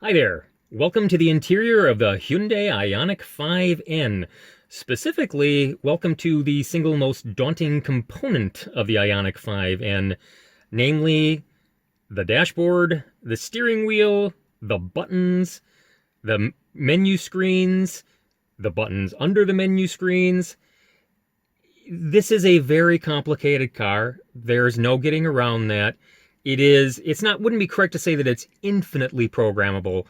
Hi there. Welcome to the interior of the Hyundai Ioniq 5N. Specifically, welcome to the single most daunting component of the Ioniq 5N, namely the dashboard, the steering wheel, the buttons, the menu screens, the buttons under the menu screens. This is a very complicated car. There's no getting around that. Wouldn't be correct to say that it's infinitely programmable,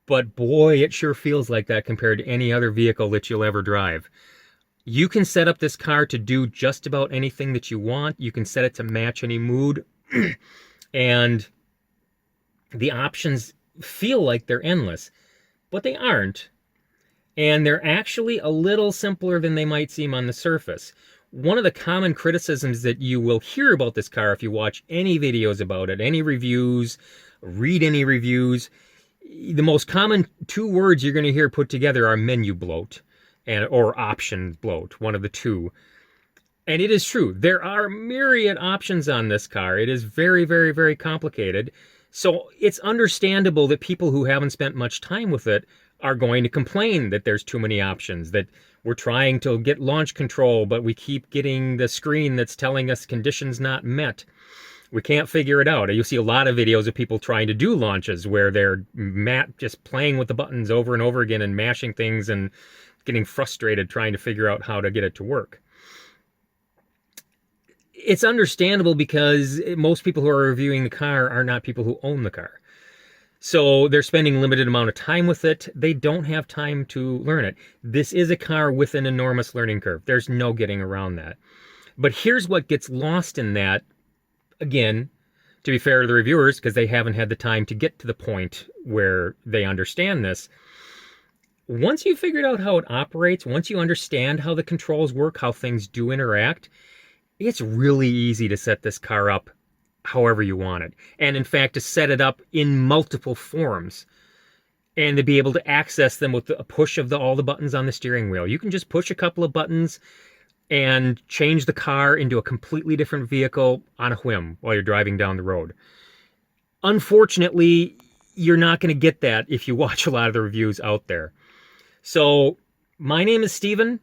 but boy, it sure feels like that compared to any other vehicle that you'll ever drive. You can set up this car to do just about anything that you want. You can set it to match any mood. And the options feel like they're endless, but they aren't. And they're actually a little simpler than they might seem on the surface. One of the common criticisms that you will hear about this car if you watch any videos about it, any reviews, read any reviews, the most common two words you're going to hear put together are menu bloat or option bloat, one of the two. And it is true. There are myriad options on this car. It is very, very, very complicated. So it's understandable that people who haven't spent much time with it are going to complain that there's too many options, that we're trying to get launch control, but we keep getting the screen that's telling us conditions not met. We can't figure it out. You'll see a lot of videos of people trying to do launches where they're just playing with the buttons over and over again and mashing things and getting frustrated trying to figure out how to get it to work. It's understandable because most people who are reviewing the car are not people who own the car. So they're spending a limited amount of time with it. They don't have time to learn it. This is a car with an enormous learning curve. There's no getting around that. But here's what gets lost in that. Again, to be fair to the reviewers, because they haven't had the time to get to the point where they understand this. Once you've figured out how it operates, once you understand how the controls work, how things do interact, it's really easy to set this car up however you want it. And in fact, to set it up in multiple forms and to be able to access them with a push of all the buttons on the steering wheel. You can just push a couple of buttons and change the car into a completely different vehicle on a whim while you're driving down the road. Unfortunately, you're not going to get that if you watch a lot of the reviews out there. So, my name is Steven.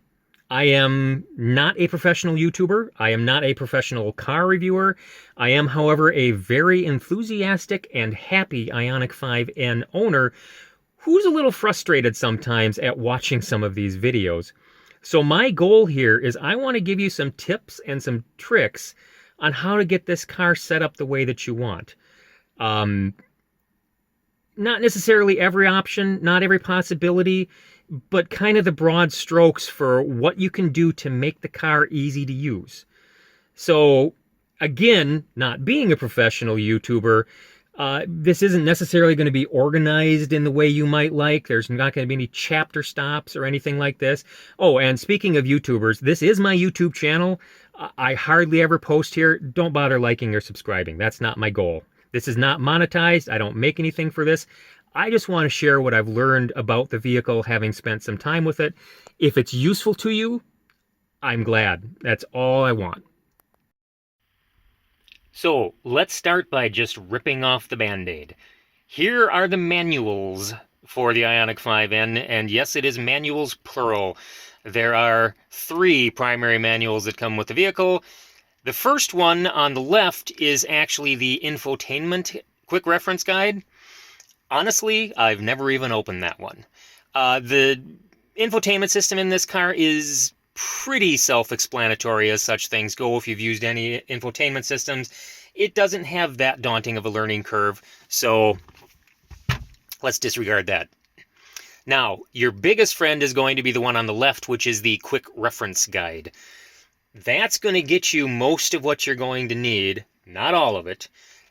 I am not a professional YouTuber. I am not a professional car reviewer. I am, however, a very enthusiastic and happy Ioniq 5N owner who's a little frustrated sometimes at watching some of these videos. So my goal here is I want to give you some tips and some tricks on how to get this car set up the way that you want. Not necessarily every option, not every possibility, but kind of the broad strokes for what you can do to make the car easy to use. So again, not being a professional YouTuber, this isn't necessarily going to be organized in the way you might like. There's not going to be any chapter stops or anything like this. Oh, and speaking of YouTubers, this is my YouTube channel. I hardly ever post here. Don't bother liking or subscribing. That's not my goal. This is not monetized. I don't make anything for this. I just want to share what I've learned about the vehicle, having spent some time with it. If it's useful to you, I'm glad. That's all I want. So let's start by just ripping off the Band-Aid. Here are the manuals for the Ioniq 5N, and yes, it is manuals plural. There are 3 primary manuals that come with the vehicle. The first one on the left is actually the infotainment quick reference guide. Honestly, I've never even opened that one. The infotainment system in this car is pretty self-explanatory as such things go if you've used any infotainment systems. It doesn't have that daunting of a learning curve, so let's disregard that. Now, your biggest friend is going to be the one on the left, which is the quick reference guide. That's going to get you most of what you're going to need, not all of it.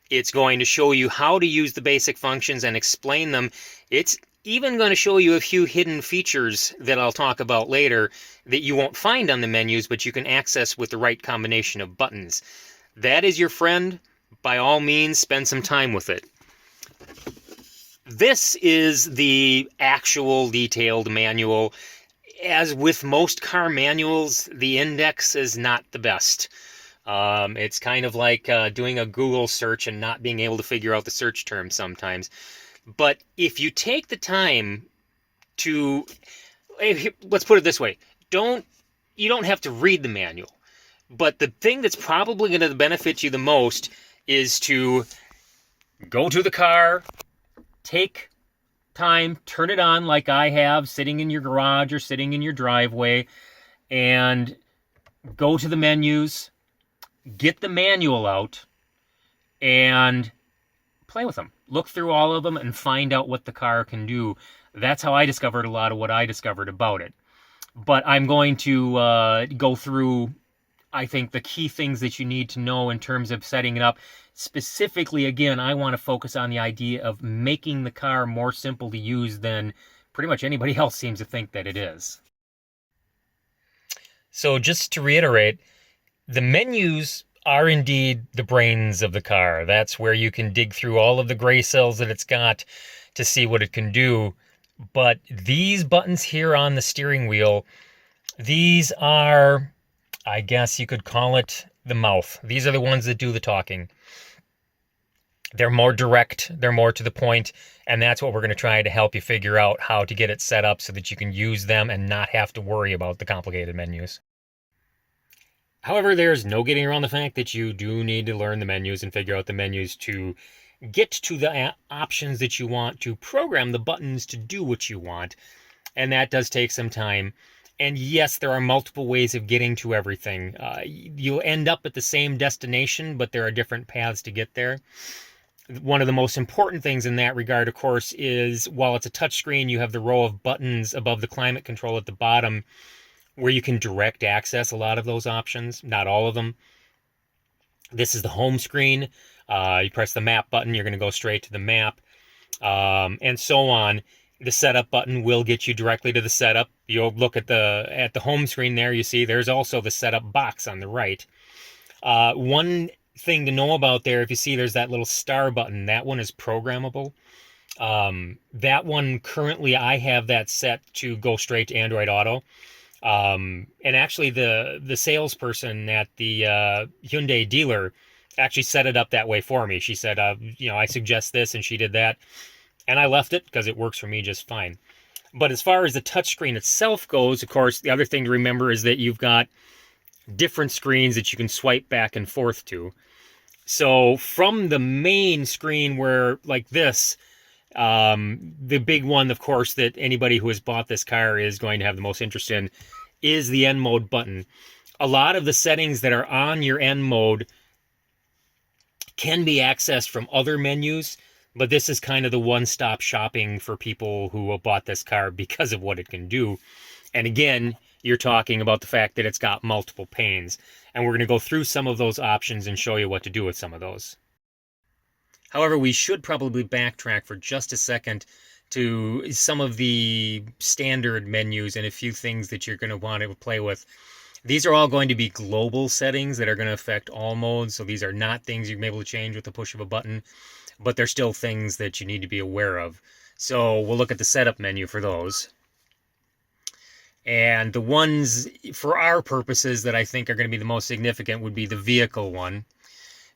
It's going to show you how to use the basic functions and explain them. It's even going to show you a few hidden features that I'll talk about later that you won't find on the menus, but you can access with the right combination of buttons. That is your friend. By all means, spend some time with it. This is the actual detailed manual. As with most car manuals, the index is not the best. It's kind of like doing a Google search and not being able to figure out the search term sometimes. But if you take the time to, let's put it this way, you don't have to read the manual. But the thing that's probably going to benefit you the most is to go to the car, take time, turn it on like I have, sitting in your garage or sitting in your driveway, and go to the menus, get the manual out, and play with them. Look through all of them and find out what the car can do. That's how I discovered a lot of what I discovered about it. But I'm going to go through, I think, the key things that you need to know in terms of setting it up. Specifically, again, I want to focus on the idea of making the car more simple to use than pretty much anybody else seems to think that it is. So just to reiterate, the menus are indeed the brains of the car. That's where you can dig through all of the gray cells that it's got to see what it can do. But these buttons here on the steering wheel, these are, I guess you could call it the mouth. These are the ones that do the talking. They're more direct, they're more to the point, and that's what we're going to try to help you figure out how to get it set up so that you can use them and not have to worry about the complicated menus. However, there's no getting around the fact that you do need to learn the menus and figure out the menus to get to the options that you want, to program the buttons to do what you want. And that does take some time. And yes, there are multiple ways of getting to everything. You'll end up at the same destination, but there are different paths to get there. One of the most important things in that regard, of course, is while it's a touchscreen, you have the row of buttons above the climate control at the bottom where you can direct access a lot of those options, not all of them. This is the home screen. You press the map button, you're going to go straight to the map, and so on. The setup button will get you directly to the setup. You'll look at the home screen there. You see there's also the setup box on the right. One thing to know about there, if you see there's that little star button, that one is programmable. That one currently I have that set to go straight to Android Auto. And actually the salesperson at the Hyundai dealer actually set it up that way for me. She said, I suggest this, and she did that. And I left it because it works for me just fine. But as far as the touchscreen itself goes, of course, the other thing to remember is that you've got different screens that you can swipe back and forth to. So from the main screen where, like this, the big one, of course, that anybody who has bought this car is going to have the most interest in is the N mode button. A lot of the settings that are on your N mode can be accessed from other menus, but this is kind of the one-stop shopping for people who have bought this car because of what it can do. And again, you're talking about the fact that it's got multiple panes. And we're going to go through some of those options and show you what to do with some of those. However, we should probably backtrack for just a second to some of the standard menus and a few things that you're going to want to play with. These are all going to be global settings that are going to affect all modes. So these are not things you're able to change with the push of a button, but they're still things that you need to be aware of. So we'll look at the setup menu for those. And the ones for our purposes that I think are going to be the most significant would be the vehicle one,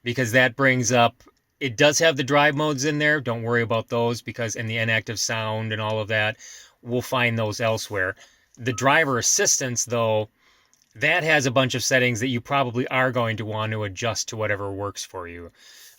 because that brings up, it does have the drive modes in there. Don't worry about those, because in the inactive sound and all of that, we'll find those elsewhere. The driver assistance, though, that has a bunch of settings that you probably are going to want to adjust to whatever works for you.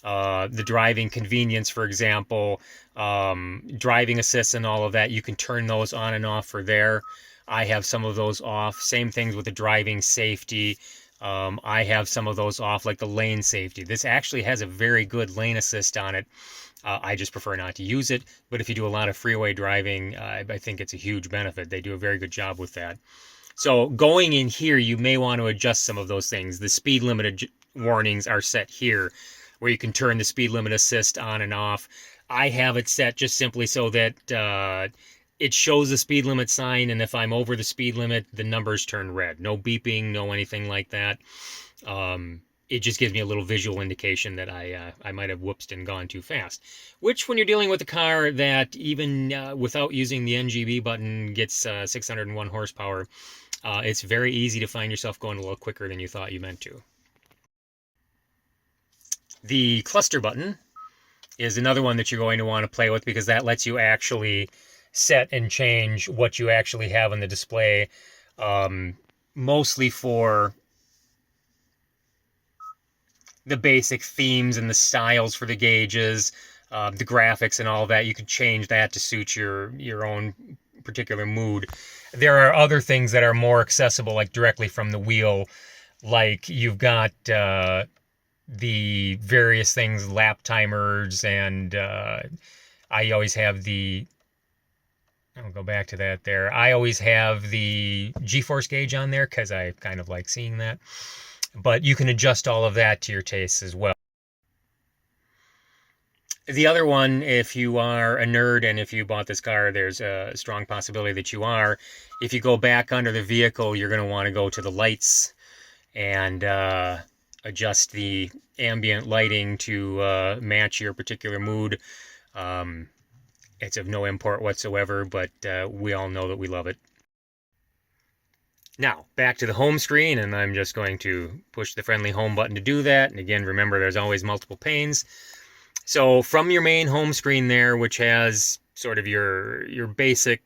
The driving convenience, for example, driving assist and all of that, you can turn those on and off for there. I have some of those off. Same things with the driving safety. I have some of those off, like the lane safety. This actually has a very good lane assist on it. I just prefer not to use it. But if you do a lot of freeway driving, I think it's a huge benefit. They do a very good job with that. So going in here, you may want to adjust some of those things. The speed limit warnings are set here, where you can turn the speed limit assist on and off. I have it set just simply so that it shows the speed limit sign, and if I'm over the speed limit, the numbers turn red. No beeping, no anything like that. It just gives me a little visual indication that I might have whoopsed and gone too fast. Which, when you're dealing with a car that even without using the NGB button gets 601 horsepower, it's very easy to find yourself going a little quicker than you thought you meant to. The cluster button is another one that you're going to want to play with, because that lets you actually set and change what you actually have on the display, mostly for the basic themes and the styles for the gauges, the graphics and all that. You could change that to suit your own particular mood. There are other things that are more accessible, like directly from the wheel, like you've got the various things, lap timers, and I always have the, I'll go back to that there. I always have the G-force gauge on there because I kind of like seeing that. But you can adjust all of that to your tastes as well. The other one, if you are a nerd and if you bought this car, there's a strong possibility that you are. If you go back under the vehicle, you're going to want to go to the lights and adjust the ambient lighting to match your particular mood. It's of no import whatsoever, but we all know that we love it. Now, back to the home screen, and I'm just going to push the friendly home button to do that. And again, remember, there's always multiple panes. So from your main home screen there, which has sort of your basic,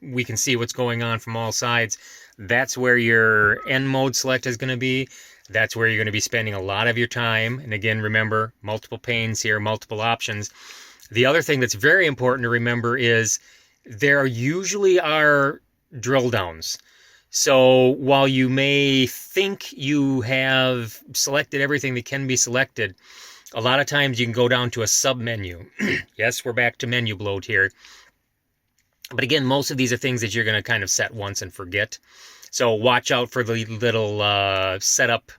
we can see what's going on from all sides, that's where your N mode select is going to be. That's where you're going to be spending a lot of your time. And again, remember, multiple panes here, multiple options. The other thing that's very important to remember is there usually are drill downs. So while you may think you have selected everything that can be selected, a lot of times you can go down to a sub-menu. Yes, we're back to menu bloat here. But again, most of these are things that you're going to kind of set once and forget. So watch out for the little setup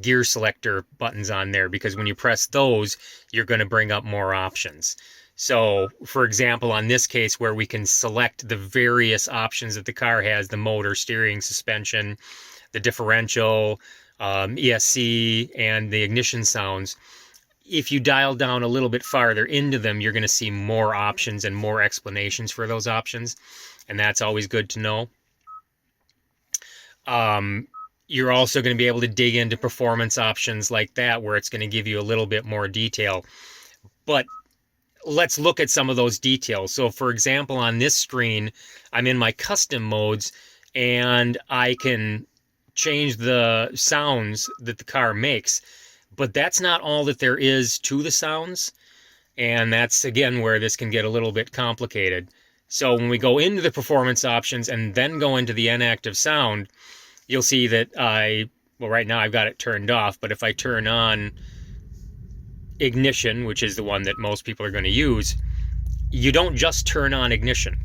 gear selector buttons on there, because when you press those, you're going to bring up more options. So, for example, on this case where we can select the various options that the car has, the motor, steering, suspension, the differential, ESC, and the ignition sounds, if you dial down a little bit farther into them, you're going to see more options and more explanations for those options, and that's always good to know. You're also going to be able to dig into performance options like that, where it's going to give you a little bit more detail. But let's look at some of those details. So for example, on this screen, I'm in my custom modes, and I can change the sounds that the car makes. But that's not all that there is to the sounds. And that's, again, where this can get a little bit complicated. So when we go into the performance options and then go into the inactive sound, you'll see that well, right now I've got it turned off, but if I turn on ignition, which is the one that most people are going to use, you don't just turn on ignition.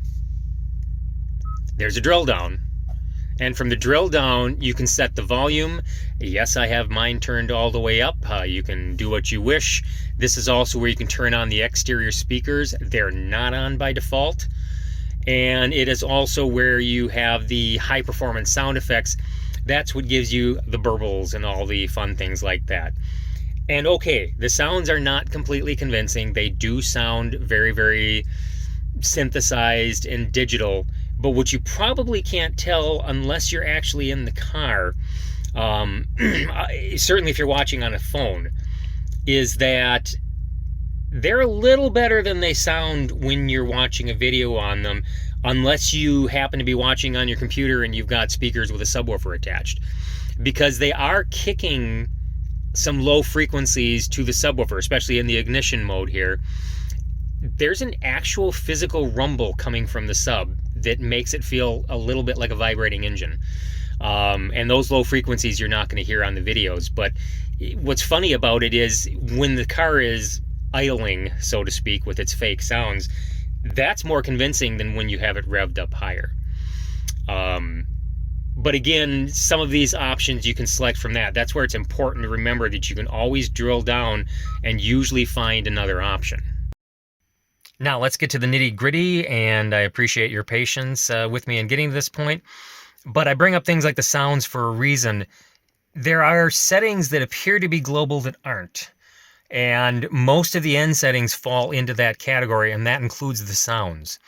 There's a drill down. And from the drill down, you can set the volume. Yes, I have mine turned all the way up. You can do what you wish. This is also where you can turn on the exterior speakers. They're not on by default. And it is also where you have the high performance sound effects. That's what gives you the burbles and all the fun things like that. And okay, the sounds are not completely convincing. They do sound very, very synthesized and digital. But what you probably can't tell unless you're actually in the car, certainly if you're watching on a phone, is that they're a little better than they sound when you're watching a video on them, unless you happen to be watching on your computer and you've got speakers with a subwoofer attached. Because they are kicking some low frequencies to the subwoofer, especially in the ignition mode here. There's an actual physical rumble coming from the sub that makes it feel a little bit like a vibrating engine. And those low frequencies you're not going to hear on the videos. But what's funny about it is when the car is idling, so to speak, with its fake sounds, that's more convincing than when you have it revved up higher. But again, some of these options you can select from that. That's where it's important to remember that you can always drill down and usually find another option. Now let's get to the nitty gritty, and I appreciate your patience with me in getting to this point. But I bring up things like the sounds for a reason. There are settings that appear to be global that aren't. And most of the N settings fall into that category, and that includes the sounds.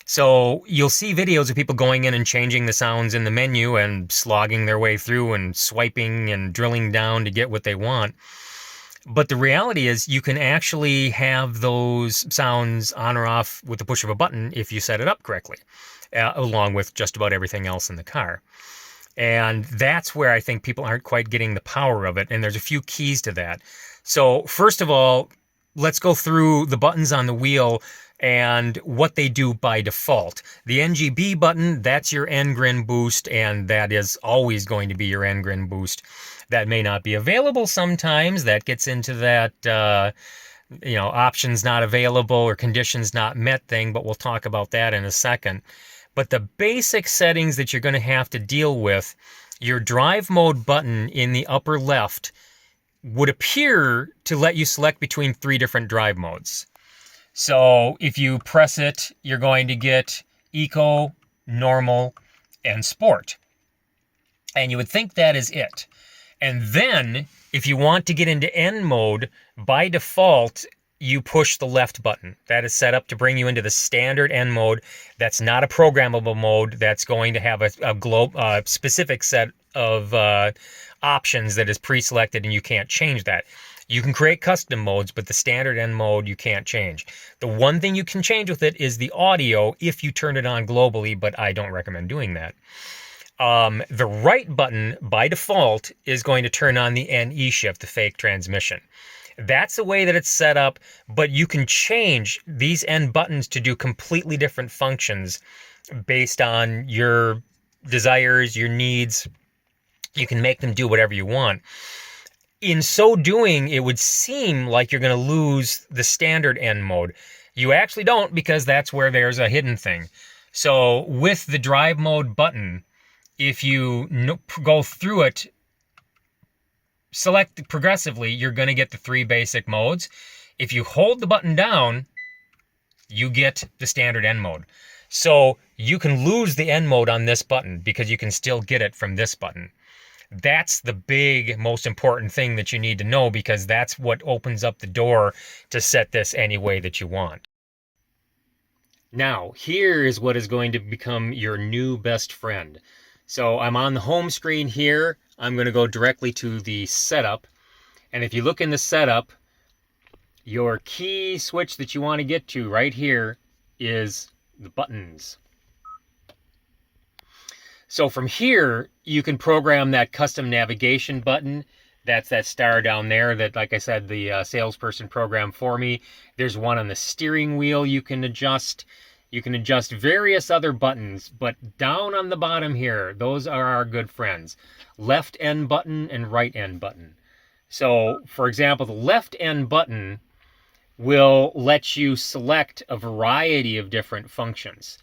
So you'll see videos of people going in and changing the sounds in the menu and slogging their way through and swiping and drilling down to get what they want. But the reality is you can actually have those sounds on or off with the push of a button if you set it up correctly, along with just about everything else in the car. And that's where I think people aren't quite getting the power of it. And there's a few keys to that. So first of all, let's go through the buttons on the wheel and what they do by default. The NGB button, that's your N-Grin boost, and that is always going to be your N-Grin boost. That may not be available sometimes. That gets into that, options not available or conditions not met thing, but we'll talk about that in a second. But the basic settings that you're going to have to deal with, your drive mode button in the upper left would appear to let you select between 3 different drive modes. So if you press it, you're going to get Eco, Normal, and Sport. And you would think that is it. And then if you want to get into N mode, by default, you push the left button. That is set up to bring you into the standard N mode. That's not a programmable mode. That's going to have a specific set of options that is pre-selected, and you can't change that. You can create custom modes, but the standard N mode you can't change. The one thing you can change with it is the audio if you turn it on globally, but I don't recommend doing that. The right button, by default, is going to turn on the NE shift, the fake transmission. That's the way that it's set up, but you can change these N buttons to do completely different functions based on your desires, your needs. You can make them do whatever you want. In so doing, it would seem like you're going to lose the standard N mode. You actually don't, because that's where there's a hidden thing. So with the drive mode button, if you go through it, select progressively, you're going to get the 3 basic modes. If you hold the button down, you get the standard N mode. So you can lose the N mode on this button because you can still get it from this button. That's the big, most important thing that you need to know, because that's what opens up the door to set this any way that you want. Now, here is what is going to become your new best friend. So I'm on the home screen here. I'm going to go directly to the setup. And if you look in the setup, your key switch that you want to get to right here is the buttons. So from here, you can program that custom navigation button. That's that star down there that, like I said, the salesperson programmed for me. There's one on the steering wheel you can adjust. You can adjust various other buttons, but down on the bottom here, those are our good friends. Left N button and right N button. So, for example, the left N button will let you select a variety of different functions.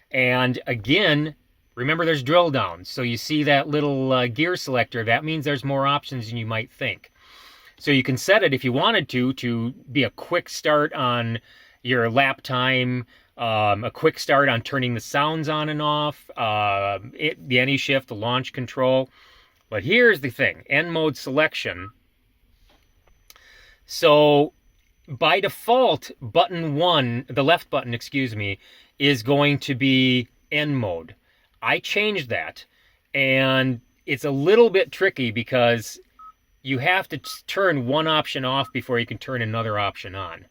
And again, remember there's drill downs. So you see that little gear selector. That means there's more options than you might think. So you can set it, if you wanted to be a quick start on your lap time, a quick start on turning the sounds on and off, the NE shift, the launch control. But here's the thing, N mode selection. So by default, button 1, the left button, excuse me, is going to be N mode. I changed that, and it's a little bit tricky because you have to turn one option off before you can turn another option on.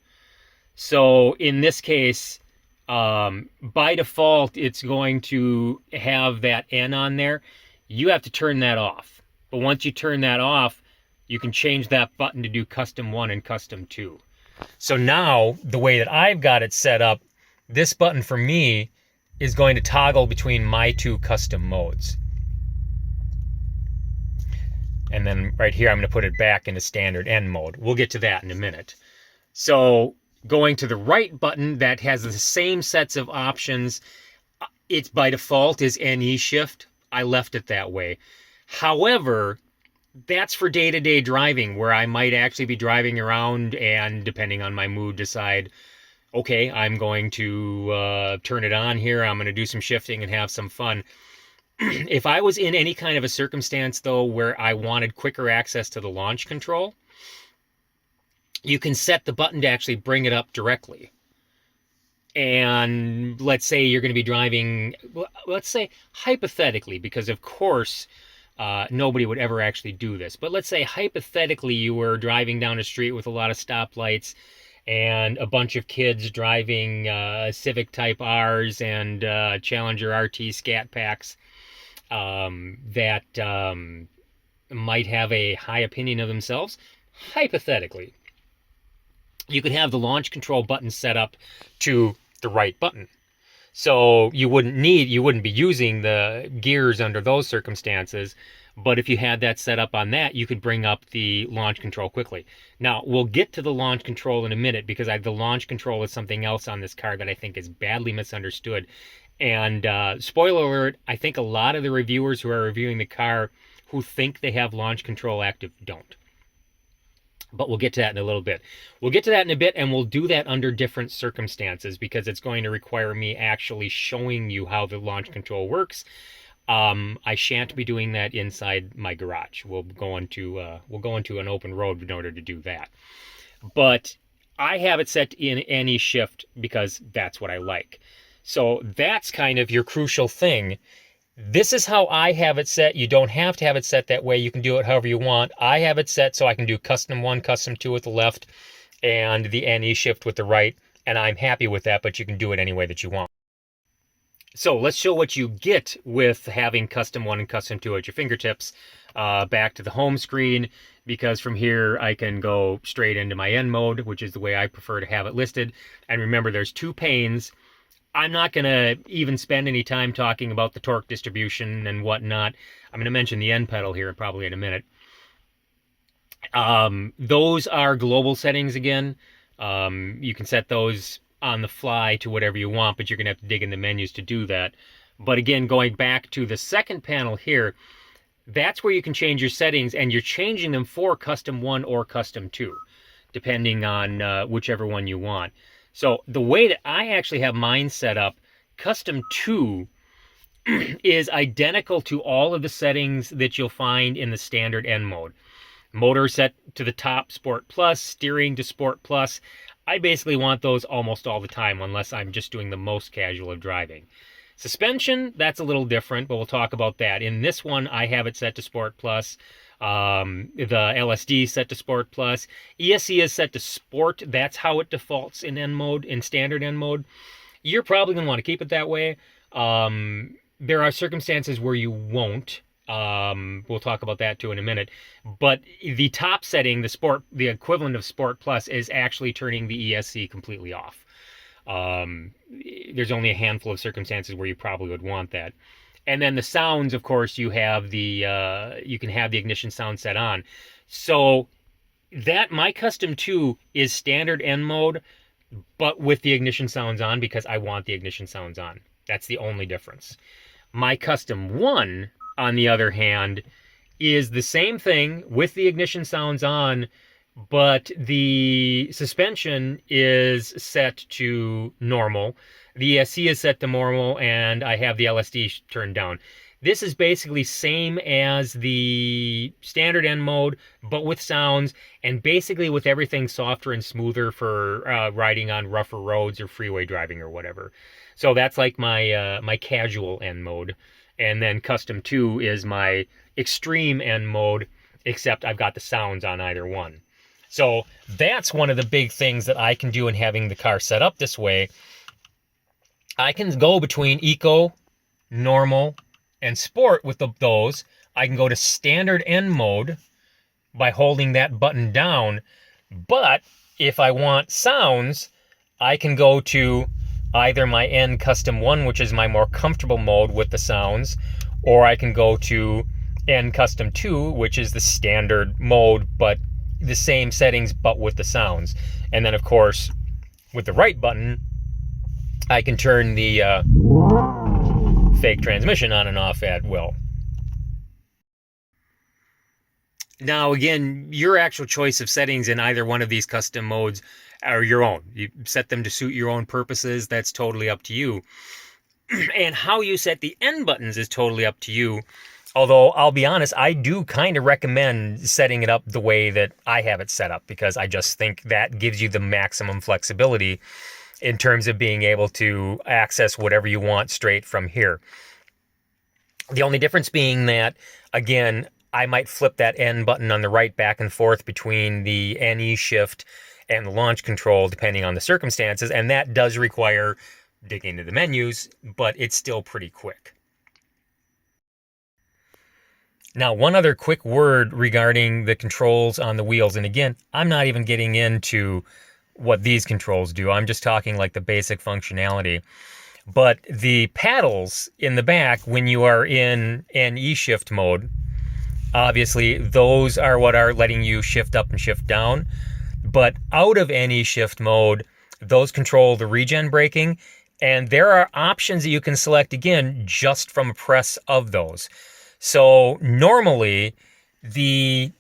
So in this case, by default, it's going to have that N on there. You have to turn that off. But once you turn that off, you can change that button to do custom 1 and custom 2. So now, the way that I've got it set up, this button for me is going to toggle between my 2 custom modes. And then right here, I'm going to put it back into standard N mode. We'll get to that in a minute. So going to the right button, that has the same sets of options. It's by default is NE shift. I left it that way. However, that's for day-to-day driving, where I might actually be driving around and, depending on my mood, decide, okay, I'm going to turn it on here. I'm going to do some shifting and have some fun. If I was in any kind of a circumstance, though, where I wanted quicker access to the launch control, you can set the button to actually bring it up directly. And let's say you're going to be driving, let's say hypothetically, because of course nobody would ever actually do this. But let's say hypothetically you were driving down a street with a lot of stoplights and a bunch of kids driving Civic Type R's and Challenger RT Scat Packs that might have a high opinion of themselves. Hypothetically, you could have the launch control button set up to the right button. So you wouldn't be using the gears under those circumstances. But if you had that set up on that, you could bring up the launch control quickly. Now, we'll get to the launch control in a minute because the launch control is something else on this car that I think is badly misunderstood. And spoiler alert, I think a lot of the reviewers who are reviewing the car who think they have launch control active don't. But we'll get to that in a little bit. We'll get to that in a bit, and we'll do that under different circumstances because it's going to require me actually showing you how the launch control works. I shan't be doing that inside my garage. We'll go into an open road in order to do that. But I have it set in any shift because that's what I like. So that's kind of your crucial thing. This is how I have it set. You don't have to have it set that way. You can do it however you want. I have it set so I can do custom 1, custom 2 with the left, and the NE shift with the right, and I'm happy with that, but you can do it any way that you want. So let's show what you get with having custom 1 and custom 2 at your fingertips. Back to the home screen, because from here I can go straight into my N mode, which is the way I prefer to have it listed. And remember, there's 2 panes. I'm not going to even spend any time talking about the torque distribution and whatnot. I'm going to mention the N pedal here probably in a minute. Those are global settings again. You can set those on the fly to whatever you want, but you're going to have to dig in the menus to do that. But again, going back to the second panel here, that's where you can change your settings, and you're changing them for custom 1 or custom 2, depending on whichever one you want. So the way that I actually have mine set up, custom 2 is identical to all of the settings that you'll find in the standard N mode. Motor set to the top, Sport Plus, steering to Sport Plus. I basically want those almost all the time unless I'm just doing the most casual of driving. Suspension, that's a little different, but we'll talk about that. In this one, I have it set to Sport Plus. The LSD set to Sport Plus. ESC is set to Sport. That's how it defaults in N mode, in standard N mode. You're probably going to want to keep it that way. There are circumstances where you won't. We'll talk about that too in a minute. But the top setting, the equivalent of Sport Plus, is actually turning the ESC completely off. There's only a handful of circumstances where you probably would want that. And then the sounds, of course, you have you can have the ignition sound set on. So that my custom 2 is standard N mode, but with the ignition sounds on because I want the ignition sounds on. That's the only difference. My custom 1, on the other hand, is the same thing with the ignition sounds on, but the suspension is set to normal. The ESC is set to normal, and I have the LSD turned down. This is basically same as the standard N mode, but with sounds, and basically with everything softer and smoother for riding on rougher roads or freeway driving or whatever. So that's like my my casual N mode. And then custom 2 is my extreme N mode, except I've got the sounds on either one. So that's one of the big things that I can do in having the car set up this way. I can go between eco, normal, and sport with those. I can go to standard N mode by holding that button down. But if I want sounds, I can go to either my N Custom 1, which is my more comfortable mode with the sounds, or I can go to N Custom 2, which is the standard mode, but the same settings, but with the sounds. And then, of course, with the right button, I can turn the fake transmission on and off at will. Now, again, your actual choice of settings in either one of these custom modes are your own. You set them to suit your own purposes. That's totally up to you. And how you set the N buttons is totally up to you. Although, I'll be honest, I do kind of recommend setting it up the way that I have it set up, because I just think that gives you the maximum flexibility in terms of being able to access whatever you want straight from here. The only difference being that Again, I might flip that N button on the right back and forth between the NE shift and the launch control, depending on the circumstances, and that does require digging into the menus, but it's still pretty quick. Now, one other quick word regarding the controls on the wheels, and again, I'm not even getting into what these controls do. I'm just talking like the basic functionality. But the paddles in the back, when you are in NE shift mode, obviously those are what are letting you shift up and shift down. But out of NE shift mode, those control the regen braking, and there are options that you can select, again, just from a press of those. So normally, the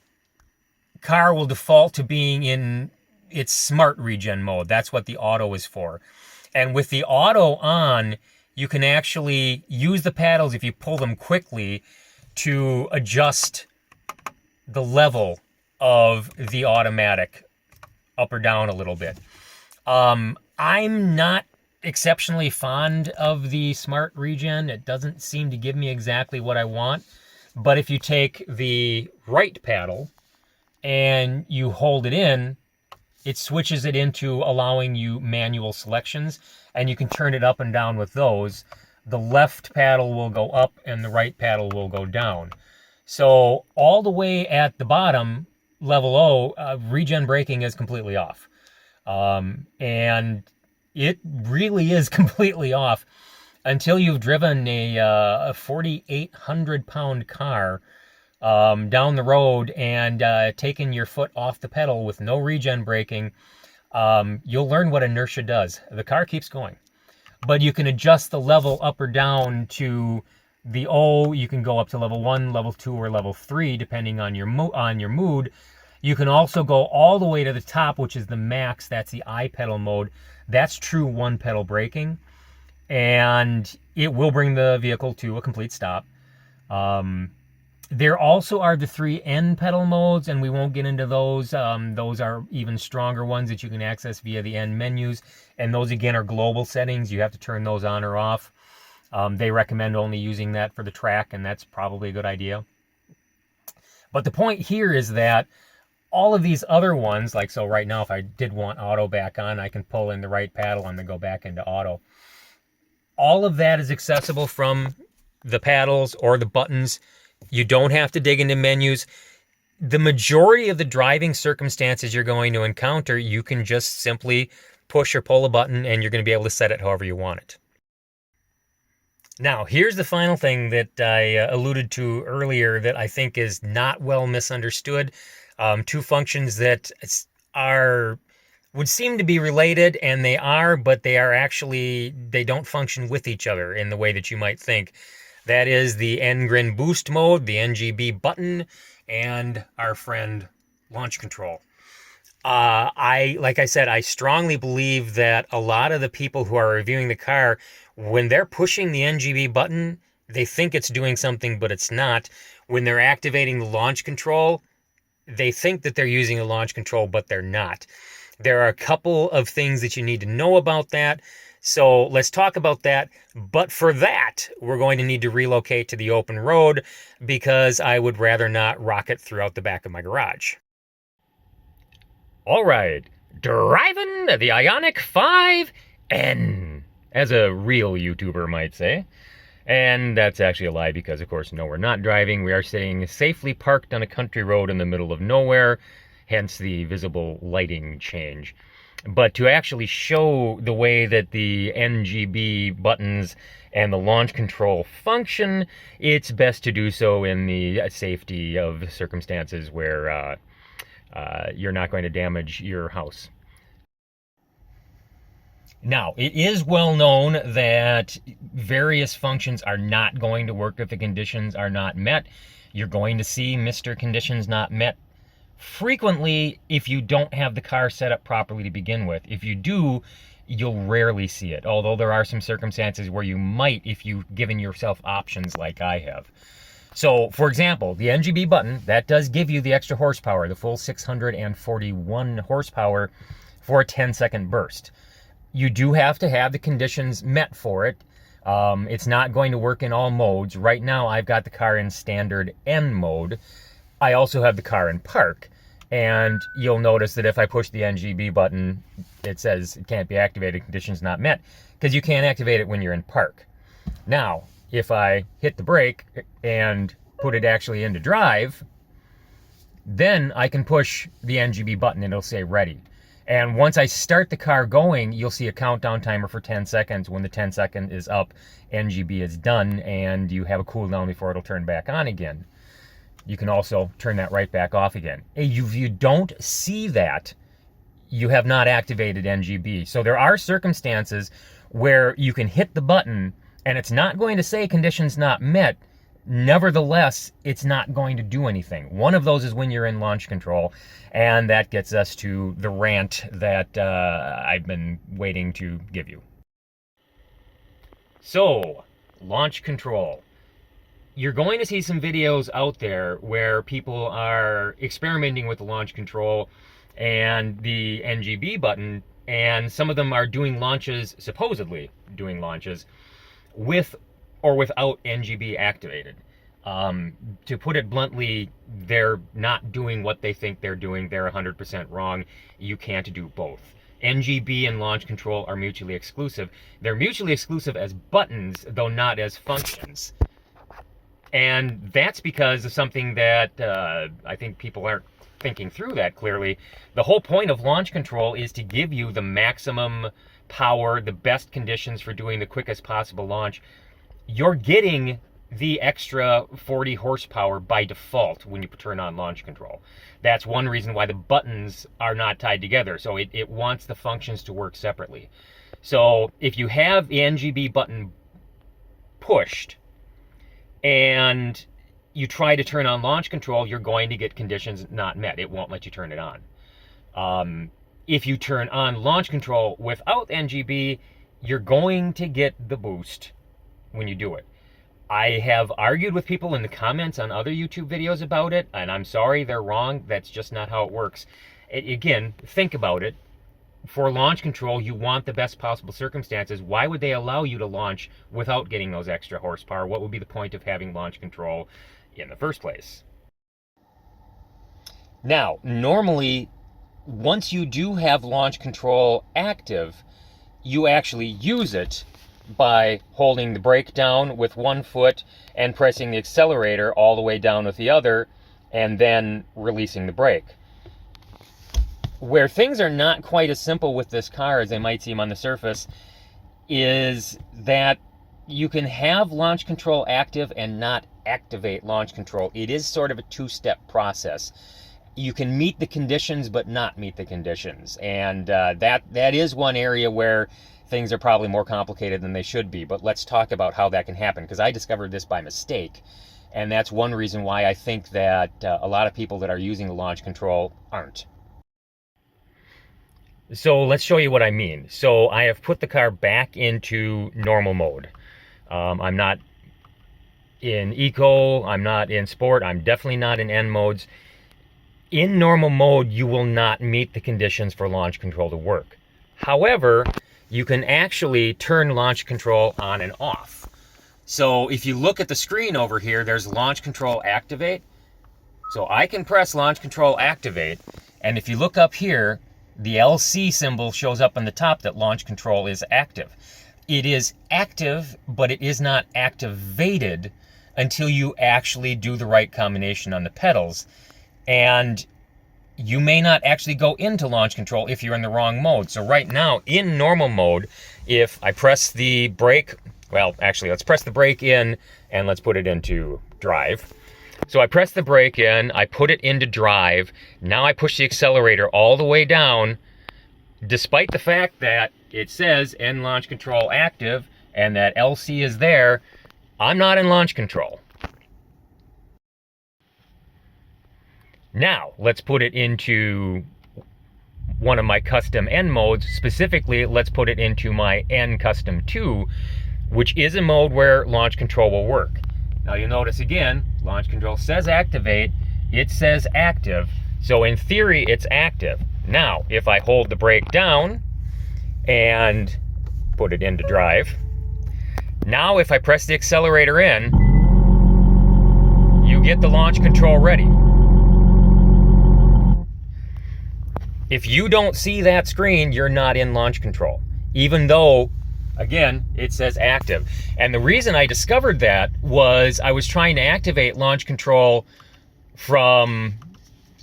car will default to being in its smart regen mode. That's what the auto is for. And with the auto on, you can actually use the paddles, if you pull them quickly, to adjust the level of the automatic up or down a little bit. I'm not exceptionally fond of the smart regen. It doesn't seem to give me exactly what I want. But if you take the right paddle and you hold it in, it switches it into allowing you manual selections, and you can turn it up and down with those. The left paddle will go up and the right paddle will go down. So all the way at the bottom, level O, regen braking is completely off. And it really is completely off until you've driven a 4,800 pound car down the road and taken your foot off the pedal with no regen braking. You'll learn what inertia does. The car keeps going, but you can adjust the level up or down to the O. You can go up to level 1, level 2, or level 3, depending on your mood. You can also go all the way to the top, which is the max. That's the I pedal mode. That's true one pedal braking, and it will bring the vehicle to a complete stop. There also are the 3 N pedal modes, and we won't get into those. Those are even stronger ones that you can access via the N menus, and those again are global settings. You have to turn those on or off. They recommend only using that for the track, and that's probably a good idea. But the point here is that all of these other ones, like so right now, if I did want auto back on, I can pull in the right paddle and then go back into auto. All of that is accessible from the paddles or the buttons. You don't have to dig into menus. The majority of the driving circumstances you're going to encounter, you can just simply push or pull a button and you're going to be able to set it however you want it. Now, here's the final thing that I alluded to earlier that I think is not well misunderstood. 2 functions that would seem to be related, and they are, but they don't function with each other in the way that you might think. That is the N-Grin boost mode, the NGB button, and our friend launch control. Like I said, I strongly believe that a lot of the people who are reviewing the car, when they're pushing the NGB button, they think it's doing something, but it's not. When they're activating the launch control, they think that they're using a launch control, but they're not. There are a couple of things that you need to know about that. So let's talk about that. But for that, we're going to need to relocate to the open road because I would rather not rock it throughout the back of my garage. All right, driving the Ioniq 5N, as a real YouTuber might say. And that's actually a lie because, of course, no, we're not driving. We are sitting safely parked on a country road in the middle of nowhere, hence the visible lighting change. But to actually show the way that the NGB buttons and the launch control function, it's best to do so in the safety of circumstances where you're not going to damage your house. Now, it is well known that various functions are not going to work if the conditions are not met. You're going to see Mr. Conditions Not Met frequently if you don't have the car set up properly to begin with. If you do, you'll rarely see it, although there are some circumstances where you might if you've given yourself options like I have. So, for example, the NGB button, that does give you the extra horsepower, the full 641 horsepower for a 10-second burst. You do have to have the conditions met for it. It's not going to work in all modes. Right now, I've got the car in standard N mode. I also have the car in park. And you'll notice that if I push the NGB button, it says it can't be activated, conditions not met, because you can't activate it when you're in park. Now, if I hit the brake and put it actually into drive, then I can push the NGB button and it'll say ready. And once I start the car going, you'll see a countdown timer for 10 seconds. When the 10-second is up, NGB is done, and you have a cooldown before it'll turn back on again. You can also turn that right back off again. If you don't see that, you have not activated NGB. So there are circumstances where you can hit the button and it's not going to say conditions not met. Nevertheless, it's not going to do anything. One of those is when you're in launch control, and that gets us to the rant that I've been waiting to give you. So, launch control. You're going to see some videos out there where people are experimenting with the launch control and the NGB button, and some of them are doing launches, supposedly doing launches, with or without NGB activated. To put it bluntly, they're not doing what they think they're doing. They're 100% wrong. You can't do both. NGB and launch control are mutually exclusive. They're mutually exclusive as buttons, though not as functions. And that's because of something that I think people aren't thinking through that clearly. The whole point of launch control is to give you the maximum power, the best conditions for doing the quickest possible launch. You're getting the extra 40 horsepower by default when you turn on launch control. That's one reason why the buttons are not tied together. So it wants the functions to work separately. So if you have the NGB button pushed, and you try to turn on launch control, you're going to get conditions not met. It won't let you turn it on. If you turn on launch control without NGB, you're going to get the boost when you do it. I have argued with people in the comments on other YouTube videos about it, and I'm sorry, they're wrong. That's just not how it works. Again, think about it. For launch control, you want the best possible circumstances. Why would they allow you to launch without getting those extra horsepower? What would be the point of having launch control in the first place? Now, normally, once you do have launch control active, you actually use it by holding the brake down with one foot and pressing the accelerator all the way down with the other, and then releasing the brake. Where things are not quite as simple with this car as they might seem on the surface is that you can have launch control active and not activate launch control. It is sort of a two-step process. You can meet the conditions but not meet the conditions, and that is one area where things are probably more complicated than they should be. But let's talk about how that can happen, because I discovered this by mistake, and that's one reason why I think that a lot of people that are using the launch control aren't. So let's show you what I mean. So I have put the car back into normal mode. I'm not in eco, I'm not in sport, I'm definitely not in N modes. In normal mode, you will not meet the conditions for launch control to work. However, you can actually turn launch control on and off. So if you look at the screen over here, there's launch control activate. So I can press launch control activate, and if you look up here, the LC symbol shows up on the top that launch control is active. It is active, but it is not activated until you actually do the right combination on the pedals. And you may not actually go into launch control if you're in the wrong mode. So right now, in normal mode, if I press the brake, well, actually, let's press the brake in and let's put it into drive. So I press the brake in, I put it into drive, now I push the accelerator all the way down, despite the fact that it says N launch control active and that LC is there, I'm not in launch control. Now, let's put it into one of my custom N modes. Specifically, let's put it into my N Custom 2, which is a mode where launch control will work. Now you'll notice again, launch control says activate, it says active, so in theory it's active. Now, if I hold the brake down and put it into drive. Now if I press the accelerator in, you get the launch control ready. If you don't see that screen, you're not in launch control, even though, again, it says active. And the reason I discovered that was I was trying to activate launch control from,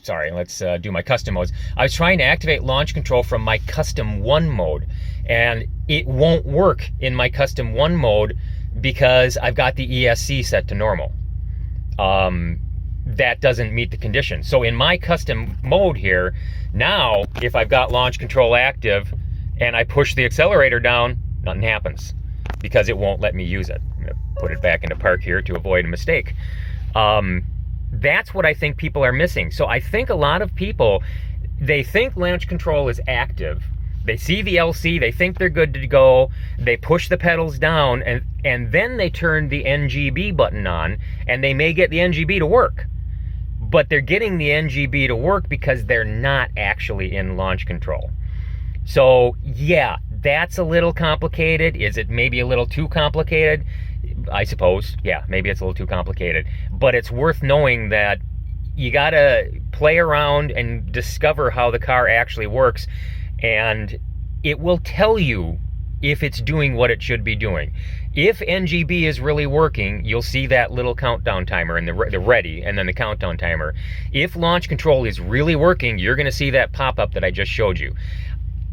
sorry, let's do my custom modes. I was trying to activate launch control from my custom 1 mode, and it won't work in my custom 1 mode because I've got the ESC set to normal. That doesn't meet the condition. So in my custom mode here, now if I've got launch control active and I push the accelerator down, nothing happens because it won't let me use it. I'm gonna put it back into park here to avoid a mistake. That's what I think people are missing. So I think a lot of people, they think launch control is active. They see the LC, they think they're good to go, they push the pedals down, and then they turn the NGB button on, and they may get the NGB to work. But they're getting the NGB to work because they're not actually in launch control. So yeah, that's a little complicated. Is it maybe a little too complicated? I suppose, yeah, maybe it's a little too complicated. But it's worth knowing that you gotta play around and discover how the car actually works, and it will tell you if it's doing what it should be doing. If NGB is really working, you'll see that little countdown timer and the ready and then the countdown timer. If launch control is really working, you're gonna see that pop-up that I just showed you.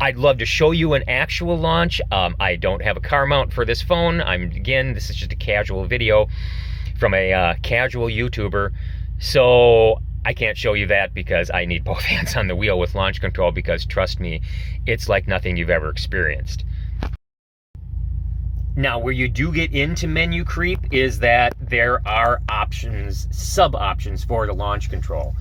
I'd love to show you an actual launch. I don't have a car mount for this phone. Again, this is just a casual video from a casual YouTuber. So I can't show you that because I need both hands on the wheel with launch control, because trust me, it's like nothing you've ever experienced. Now, where you do get into menu creep is that there are options, sub-options for the launch control.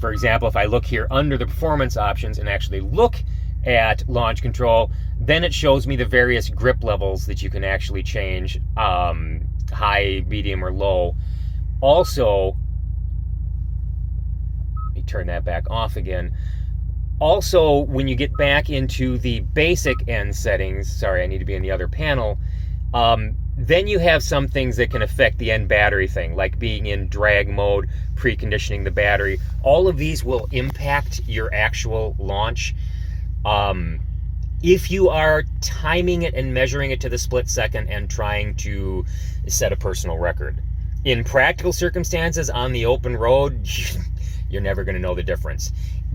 For example, if I look here under the performance options and actually look at launch control, then it shows me the various grip levels that you can actually change, high, medium, or low. Also, let me turn that back off again. Also, when you get back into the basic end settings, sorry, I need to be in the other panel, then you have some things that can affect the end battery thing, like being in drag mode, preconditioning the battery. All of these will impact your actual launch. If you are timing it and measuring it to the split second and trying to set a personal record. In practical circumstances on the open road, you're never going to know the difference.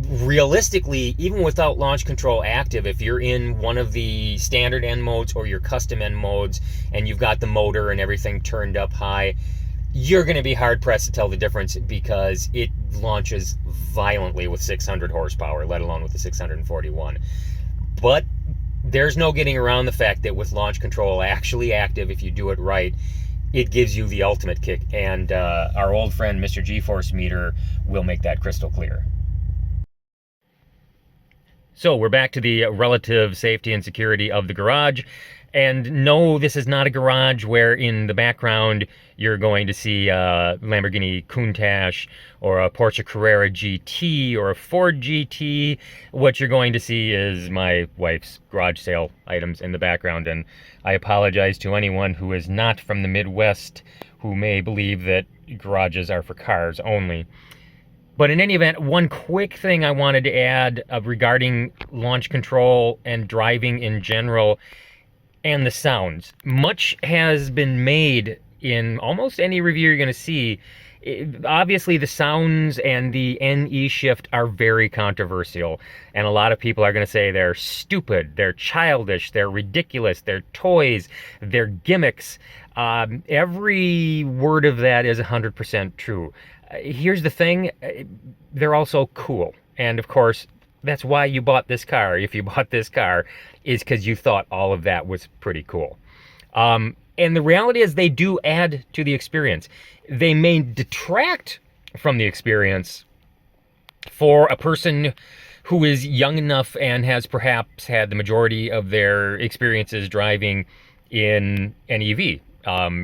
Realistically, even without launch control active, if you're in one of the standard end modes or your custom end modes and you've got the motor and everything turned up high, you're going to be hard pressed to tell the difference because it launches violently with 600 horsepower, let alone with the 641. But there's no getting around the fact that with launch control actually active, if you do it right, it gives you the ultimate kick. And our old friend Mr. G-Force Meter will make that crystal clear. So we're back to the relative safety and security of the garage. And no, this is not a garage where in the background you're going to see a Lamborghini Countach or a Porsche Carrera GT or a Ford GT. What you're going to see is my wife's garage sale items in the background. And I apologize to anyone who is not from the Midwest who may believe that garages are for cars only. But in any event, one quick thing I wanted to add regarding launch control and driving in general and the sounds. Much has been made in almost any review you're going to see. Obviously, the sounds and the NE shift are very controversial. And a lot of people are going to say they're stupid, they're childish, they're ridiculous, they're toys, they're gimmicks. Every word of that is 100% true. Here's the thing, they're also cool. And of course, that's why you bought this car. If you bought this car, is because you thought all of that was pretty cool. And the reality is they do add to the experience. They may detract from the experience for a person who is young enough and has perhaps had the majority of their experiences driving in an EV.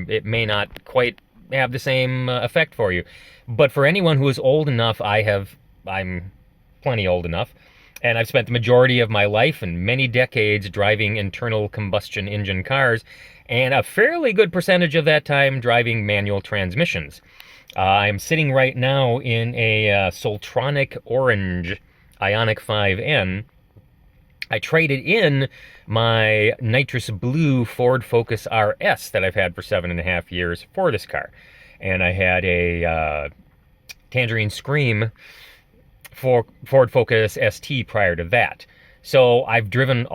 It may not quite have the same effect for you. But for anyone who is old enough, I'm plenty old enough, And I've spent the majority of my life and many decades driving internal combustion engine cars, and a fairly good percentage of that time driving manual transmissions. I'm sitting right now in a Soltronic Orange Ioniq 5N. I traded in my nitrous blue Ford Focus RS that I've had for 7.5 years for this car. And I had a Tangerine Scream for Ford Focus ST prior to that. So I've driven,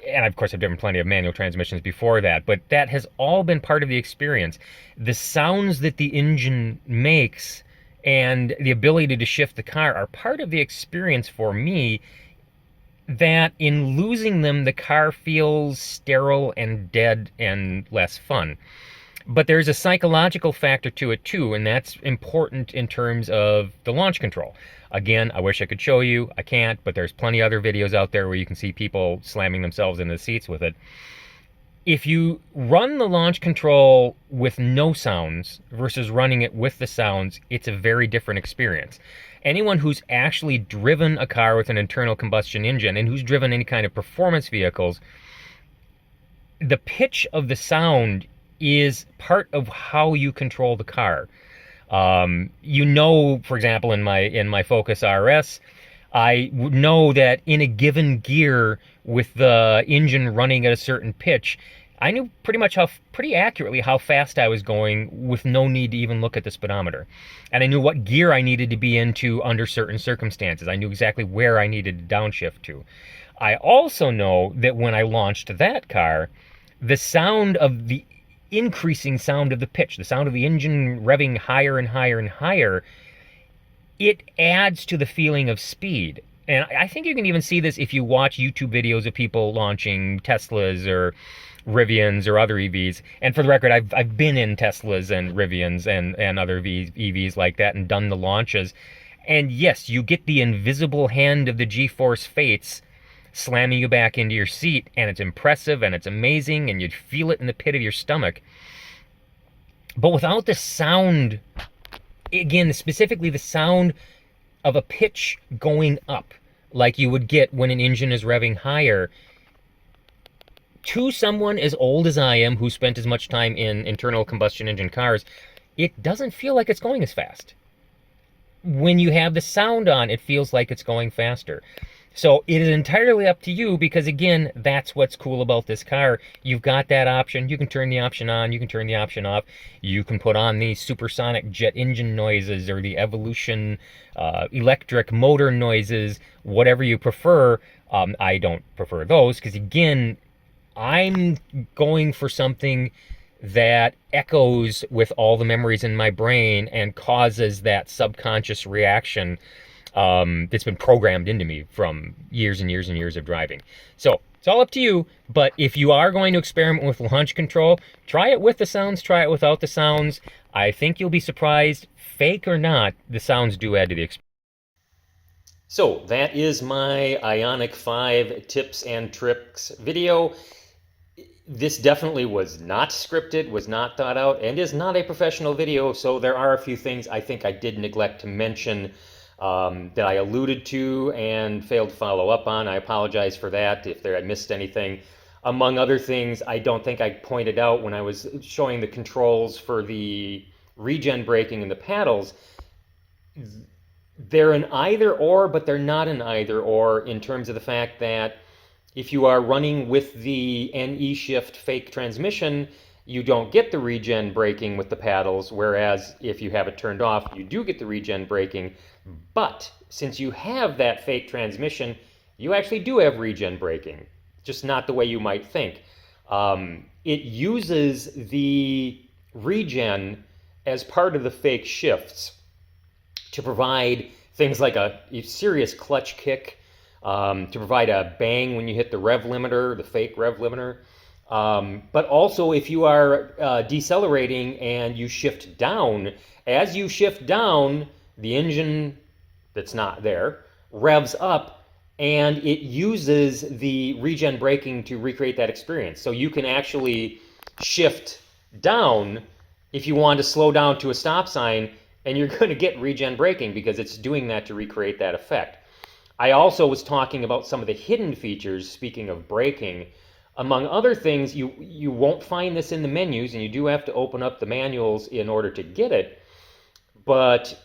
and of course I've driven plenty of manual transmissions before that, but that has all been part of the experience. The sounds that the engine makes and the ability to shift the car are part of the experience for me, that in losing them, the car feels sterile and dead and less fun. But there's a psychological factor to it too, and that's important in terms of the launch control. Again, I wish I could show you. I can't, but there's plenty of other videos out there where you can see people slamming themselves into the seats with it. If you run the launch control with no sounds versus running it with the sounds, it's a very different experience. Anyone who's actually driven a car with an internal combustion engine and who's driven any kind of performance vehicles, the pitch of the sound is part of how you control the car. You know, for example, in my Focus RS, I know that in a given gear with the engine running at a certain pitch, I knew pretty accurately how fast I was going with no need to even look at the speedometer. And I knew what gear I needed to be into under certain circumstances. I knew exactly where I needed to downshift to. I also know that when I launched that car, the sound of the increasing sound of the pitch, the sound of the engine revving higher and higher and higher, it adds to the feeling of speed. And I think you can even see this if you watch YouTube videos of people launching Teslas or Rivians or other EVs. And for the record, I've been in Teslas and Rivians and other EVs like that and done the launches. And yes, you get the invisible hand of the G-force fates slamming you back into your seat, and it's impressive and it's amazing, and you'd feel it in the pit of your stomach. But without the sound, again, specifically the sound of a pitch going up, like you would get when an engine is revving higher, to someone as old as I am, who spent as much time in internal combustion engine cars, it doesn't feel like it's going as fast. When you have the sound on, it feels like it's going faster. So it is entirely up to you, because again, that's what's cool about this car. You've got that option. You can turn the option on, you can turn the option off. You can put on the supersonic jet engine noises or the Evolution electric motor noises, whatever you prefer. I don't prefer those, because again, I'm going for something that echoes with all the memories in my brain and causes that subconscious reaction that's been programmed into me from years and years and years of driving. So it's all up to you, but if you are going to experiment with launch control, try it with the sounds, try it without the sounds. I think you'll be surprised, fake or not, the sounds do add to the experience. So that is my Ioniq 5 tips and tricks video. This definitely was not scripted, was not thought out, and is not a professional video, so there are a few things I think I did neglect to mention that I alluded to and failed to follow up on. I apologize for that if I missed anything. Among other things, I don't think I pointed out when I was showing the controls for the regen braking and the paddles. They're an either or, but they're not an either or in terms of the fact that if you are running with the NE shift fake transmission, you don't get the regen braking with the paddles, whereas if you have it turned off, you do get the regen braking. But since you have that fake transmission, you actually do have regen braking, just not the way you might think. It uses the regen as part of the fake shifts to provide things like a serious clutch kick, to provide a bang when you hit the rev limiter, the fake rev limiter. But also if you are decelerating and you shift down, as you shift down, the engine that's not there revs up, and it uses the regen braking to recreate that experience. So you can actually shift down if you want to slow down to a stop sign, and you're going to get regen braking because it's doing that to recreate that effect. I also was talking about some of the hidden features, speaking of braking. Among other things, you won't find this in the menus, and you do have to open up the manuals in order to get it, but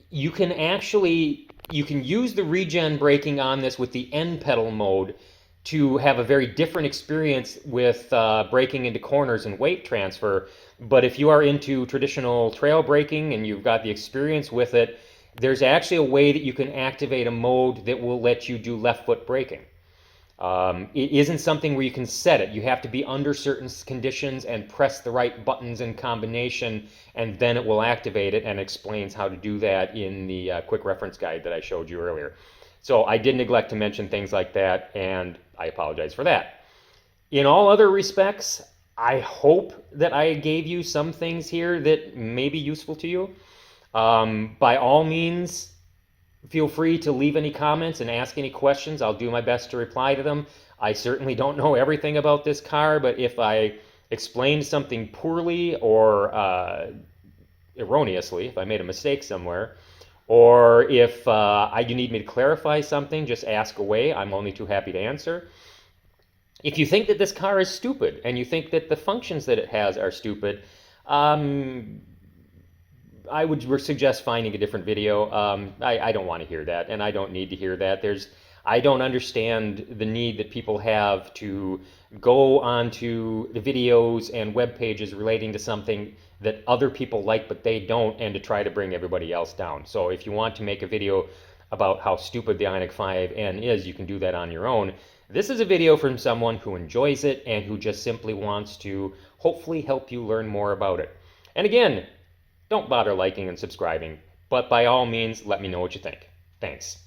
you can actually you can use the regen braking on this with the end pedal mode to have a very different experience with braking into corners and weight transfer. But if you are into traditional trail braking and you've got the experience with it, there's actually a way that you can activate a mode that will let you do left foot braking. It isn't something where you can set it. You have to be under certain conditions and press the right buttons in combination, and then it will activate it, and explains how to do that in the quick reference guide that I showed you earlier. So I did neglect to mention things like that, and I apologize for that. In all other respects, I hope that I gave you some things here that may be useful to you. By all means, feel free to leave any comments and ask any questions. I'll do my best to reply to them. I certainly don't know everything about this car, but if I explained something poorly or erroneously, if I made a mistake somewhere, or if you need me to clarify something, just ask away. I'm only too happy to answer. If you think that this car is stupid and you think that the functions that it has are stupid, I would suggest finding a different video. I don't want to hear that, and I don't need to hear that. I don't understand the need that people have to go onto the videos and web pages relating to something that other people like but they don't, and to try to bring everybody else down. So if you want to make a video about how stupid the Ioniq 5N is, you can do that on your own. This is a video from someone who enjoys it and who just simply wants to hopefully help you learn more about it. And again, don't bother liking and subscribing, but by all means, let me know what you think. Thanks.